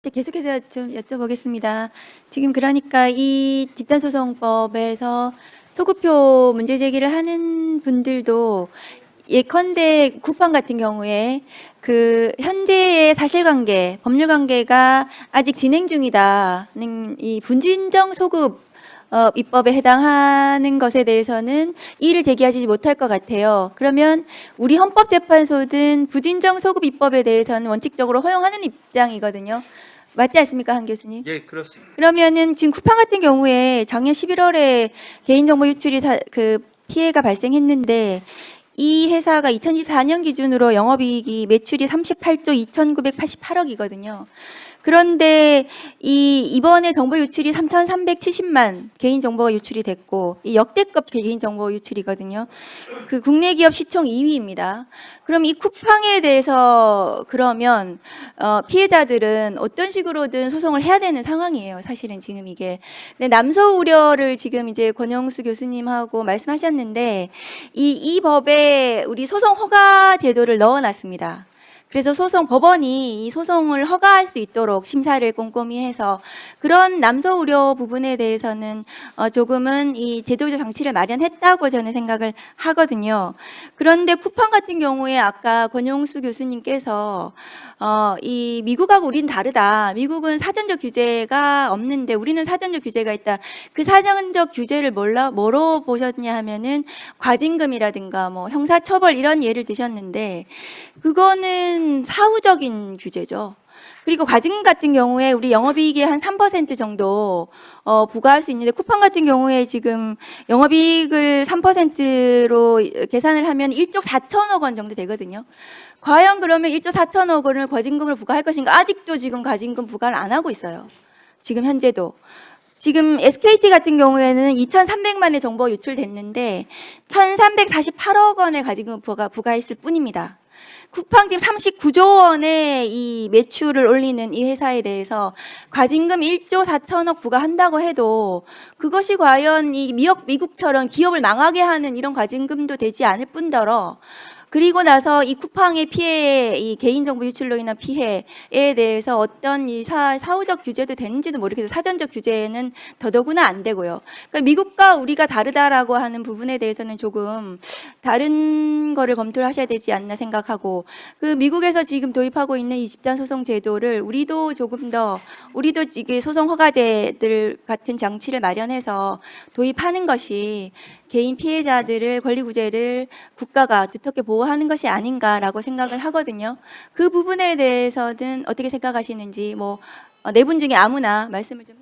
계속해서 좀 여쭤보겠습니다. 지금 그러니까 이 집단소송법에서 소급표 문제 제기를 하는 분들도 예컨대 쿠팡 같은 경우에 그 현재의 사실관계, 법률관계가 아직 진행 중이다는 이 분진정 소급 입법에 해당하는 것에 대해서는 이의를 제기하지 못할 것 같아요. 그러면 우리 헌법재판소든 부진정 소급 입법에 대해서는 원칙적으로 허용하는 입장이거든요. 맞지 않습니까, 한 교수님? 예, 그렇습니다. 그러면은 지금 쿠팡 같은 경우에 작년 11월에 개인정보 유출이 피해가 발생했는데 이 회사가 2024년 기준으로 영업이익이 매출이 38조 2,988억이거든요. 그런데 이번에 정보 유출이 3,370만 개인 정보가 유출이 됐고 이 역대급 개인 정보 유출이거든요. 그 국내 기업 시총 2위입니다. 그럼 이 쿠팡에 대해서 그러면 피해자들은 어떤 식으로든 소송을 해야 되는 상황이에요. 사실은 지금 이게. 근데 남소 우려를 지금 이제 권영수 교수님하고 말씀하셨는데 이 법에 우리 소송 허가 제도를 넣어놨습니다. 그래서 법원이 이 소송을 허가할 수 있도록 심사를 꼼꼼히 해서 그런 남소 우려 부분에 대해서는 조금은 이 제도적 장치를 마련했다고 저는 생각을 하거든요. 그런데 쿠팡 같은 경우에 아까 권용수 교수님께서 이 미국하고 우리는 다르다. 미국은 사전적 규제가 없는데 우리는 사전적 규제가 있다. 그 사전적 규제를 뭐로 보셨냐 하면은 과징금이라든가 뭐 형사처벌 이런 예를 드셨는데 그거는 사후적인 규제죠. 그리고 과징금 같은 경우에 우리 영업이익의 한 3% 정도 부과할 수 있는데 쿠팡 같은 경우에 지금 영업이익을 3%로 계산을 하면 1조 4천억 원 정도 되거든요. 과연 그러면 1조 4천억 원을 과징금으로 부과할 것인가? 아직도 지금 과징금 부과를 안 하고 있어요. 지금 현재도. 지금 SKT 같은 경우에는 2,300만의 정보가 유출됐는데 1,348억 원의 과징금 부과했을 뿐입니다. 쿠팡 지금 39조 원의 이 매출을 올리는 이 회사에 대해서 과징금 1조 4천억 부과한다고 해도 그것이 과연 이 미국처럼 기업을 망하게 하는 이런 과징금도 되지 않을 뿐더러 그리고 나서 이 쿠팡의 피해, 이 개인정보 유출로 인한 피해에 대해서 어떤 이 사후적 규제도 되는지도 모르겠어요. 사전적 규제는 더더구나 안 되고요. 그러니까 미국과 우리가 다르다라고 하는 부분에 대해서는 조금 다른 거를 검토를 하셔야 되지 않나 생각하고 그 미국에서 지금 도입하고 있는 이 집단소송 제도를 우리도 조금 더 우리도 이게 소송 허가제들 같은 장치를 마련해서 도입하는 것이 개인 피해자들을 권리 구제를 국가가 두텁게 보호하는 것이 아닌가라고 생각을 하거든요. 그 부분에 대해서는 어떻게 생각하시는지 뭐 네 분 중에 아무나 말씀을 좀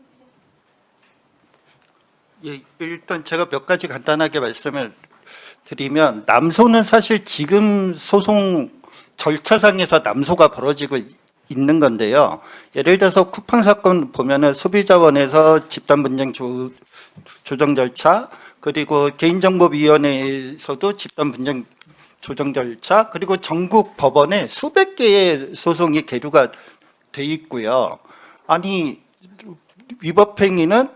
해주세요. 예, 일단 제가 몇 가지 간단하게 말씀을 드리면 남소는 사실 지금 소송 절차상에서 남소가 벌어지고 있는 건데요. 예를 들어서 쿠팡 사건 보면은 소비자원에서 집단 분쟁 조정 절차, 그리고 개인정보위원회에서도 집단 분쟁 조정 절차, 그리고 전국 법원에 수백 개의 소송이 계류가 돼 있고요. 아니 위법행위는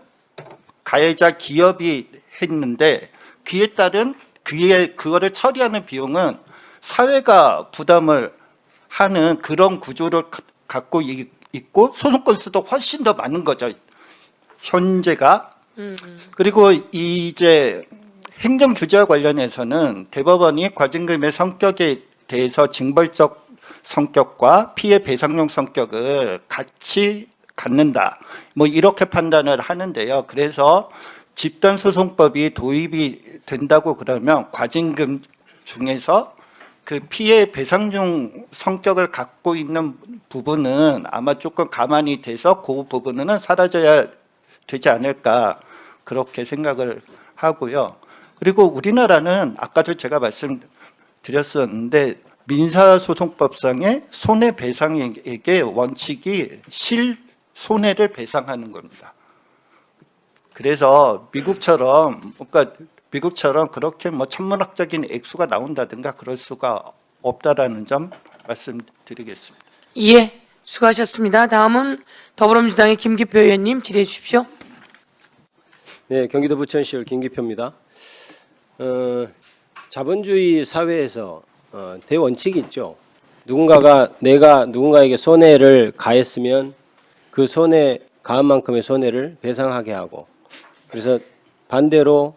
가해자 기업이 했는데 그에 따른 그거를 처리하는 비용은 사회가 부담을 하는 그런 구조를 갖고 있고 소송 건수도 훨씬 더 많은 거죠. 현재가. 그리고 이제 행정 규제와 관련해서는 대법원이 과징금의 성격에 대해서 징벌적 성격과 피해 배상용 성격을 같이 갖는다. 뭐 이렇게 판단을 하는데요. 그래서 집단소송법이 도입이 된다고 그러면 과징금 중에서 그 피해 배상용 성격을 갖고 있는 부분은 아마 조금 가만히 돼서 그 부분은 사라져야 되지 않을까 그렇게 생각을 하고요. 그리고 우리나라는 아까도 제가 말씀드렸었는데 민사소송법상의 손해배상액의 원칙이 실손해를 배상하는 겁니다. 그래서 미국처럼 그렇게 뭐 천문학적인 액수가 나온다든가 그럴 수가 없다라는 점 말씀드리겠습니다. 예, 수고하셨습니다. 다음은 더불어민주당의 김기표 의원님 질의해 주십시오. 네, 경기도 부천시의 김기표입니다. 자본주의 사회에서 대원칙이 있죠. 내가 누군가에게 손해를 가했으면 그 손해 가한 만큼의 손해를 배상하게 하고, 그래서 반대로